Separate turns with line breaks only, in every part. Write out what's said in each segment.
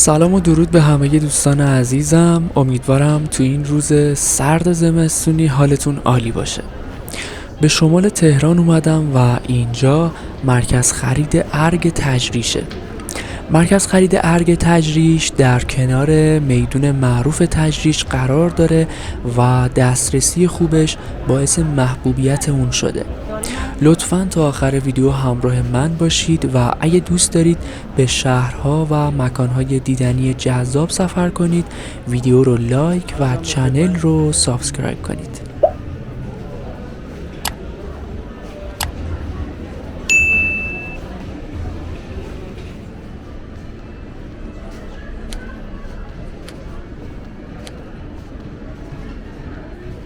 سلام و درود به همه دوستان عزیزم. امیدوارم تو این روز سرد زمستونی حالتون عالی باشه. به شمال تهران اومدم و اینجا مرکز خرید ارگ تجریشه. مرکز خرید ارگ تجریش در کنار میدون معروف تجریش قرار داره و دسترسی خوبش باعث محبوبیت اون شده. لطفاً تا آخر ویدیو همراه من باشید و اگه دوست دارید به شهرها و مکانهای دیدنی جذاب سفر کنید ویدیو رو لایک و چنل رو سابسکرایب کنید.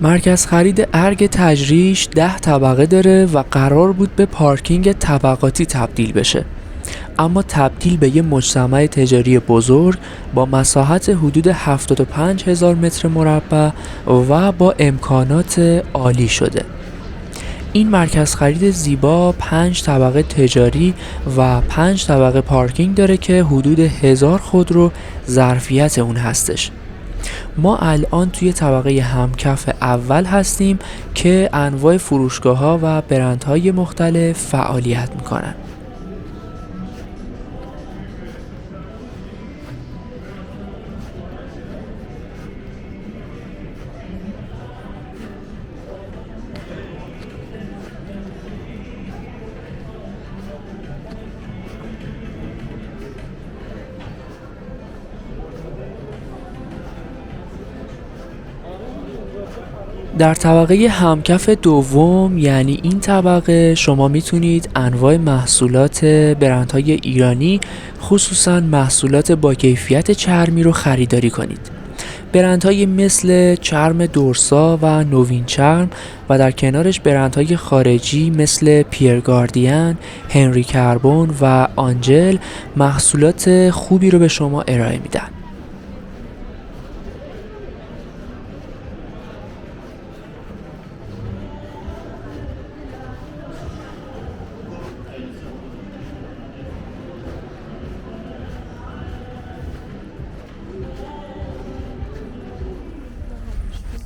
مرکز خرید ارگ تجریش 10 طبقه داره و قرار بود به پارکینگ طبقاتی تبدیل بشه، اما تبدیل به یه مجتمع تجاری بزرگ با مساحت حدود 75,000 متر مربع و با امکانات عالی شده. این مرکز خرید زیبا 5 طبقه تجاری و 5 طبقه پارکینگ داره که حدود 1000 خودرو ظرفیت اون هستش. ما الان توی طبقه همکف اول هستیم که انواع فروشگاه‌ها و برندهای مختلف فعالیت میکنن. در طبقه همکف دوم، یعنی این طبقه، شما میتونید انواع محصولات برندهای ایرانی خصوصا محصولات با کیفیت چرمی رو خریداری کنید. برندهای مثل چرم دورسا و نوین چرم و در کنارش برندهای خارجی مثل پیرگاردین، هنری کربون و آنجل محصولات خوبی رو به شما ارائه میدن.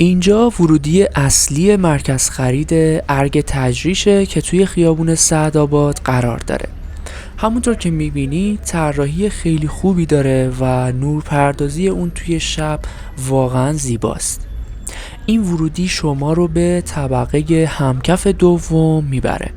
اینجا ورودی اصلی مرکز خرید ارگ تجریشه که توی خیابون سعدآباد قرار داره. همونطور که میبینید طراحی خیلی خوبی داره و نورپردازی اون توی شب واقعا زیباست. این ورودی شما رو به طبقه همکف دوم میبره.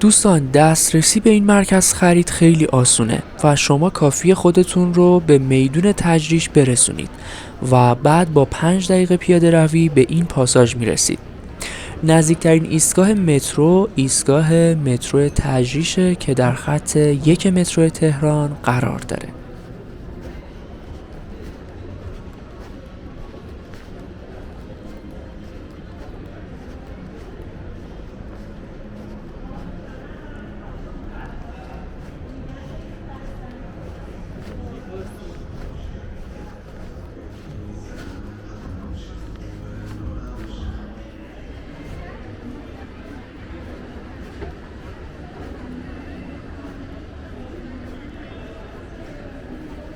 دوستان، دسترسی به این مرکز خرید خیلی آسونه و شما کافیه خودتون رو به میدون تجریش برسونید و بعد با 5 دقیقه پیاده روی به این پاساژ میرسید. نزدیکترین ایستگاه مترو تجریشه که در خط 1 مترو تهران قرار داره.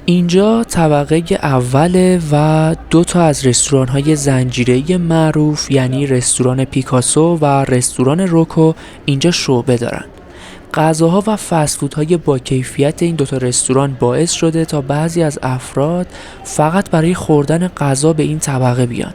اینجا طبقه اوله و 2 تا از رستوران‌های زنجیره‌ای معروف یعنی رستوران پیکاسو و رستوران روکو اینجا شعبه دارن. غذاها و فست‌فودهای با کیفیت این 2 تا رستوران باعث شده تا بعضی از افراد فقط برای خوردن غذا به این طبقه بیان.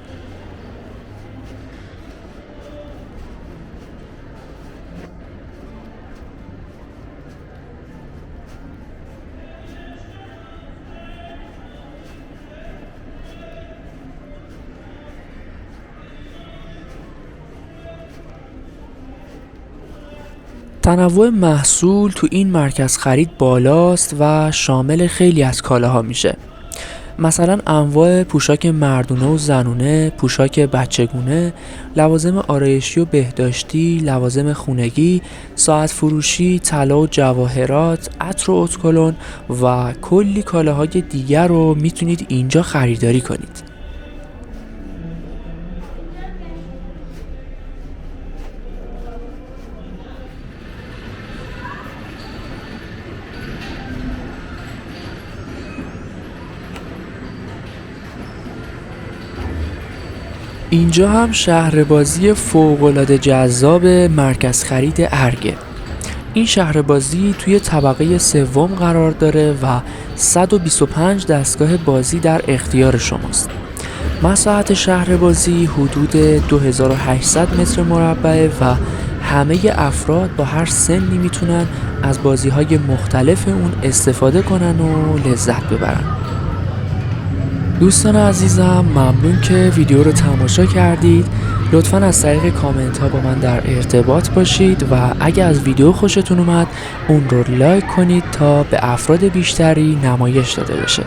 تنوع محصول تو این مرکز خرید بالاست و شامل خیلی از کالاها میشه. مثلا انواع پوشاک مردونه و زنونه، پوشاک بچگونه، لوازم آرایشی و بهداشتی، لوازم خونگی، ساعت فروشی، طلا و جواهرات، عطر و اتکلون و کلی کالاهای دیگر رو میتونید اینجا خریداری کنید. اینجا هم شهربازی فوق‌العاده جذاب مرکز خرید ارگه. این شهربازی توی طبقه سوم قرار داره و 125 دستگاه بازی در اختیار شماست. مساحت شهربازی حدود 2800 متر مربع و همه افراد با هر سنی میتونن از بازی‌های مختلف اون استفاده کنن و لذت ببرن. دوستان عزیزم، ممنون که ویدیو رو تماشا کردید. لطفاً از طریق کامنت ها با من در ارتباط باشید و اگه از ویدیو خوشتون اومد اون رو لایک کنید تا به افراد بیشتری نمایش داده بشه.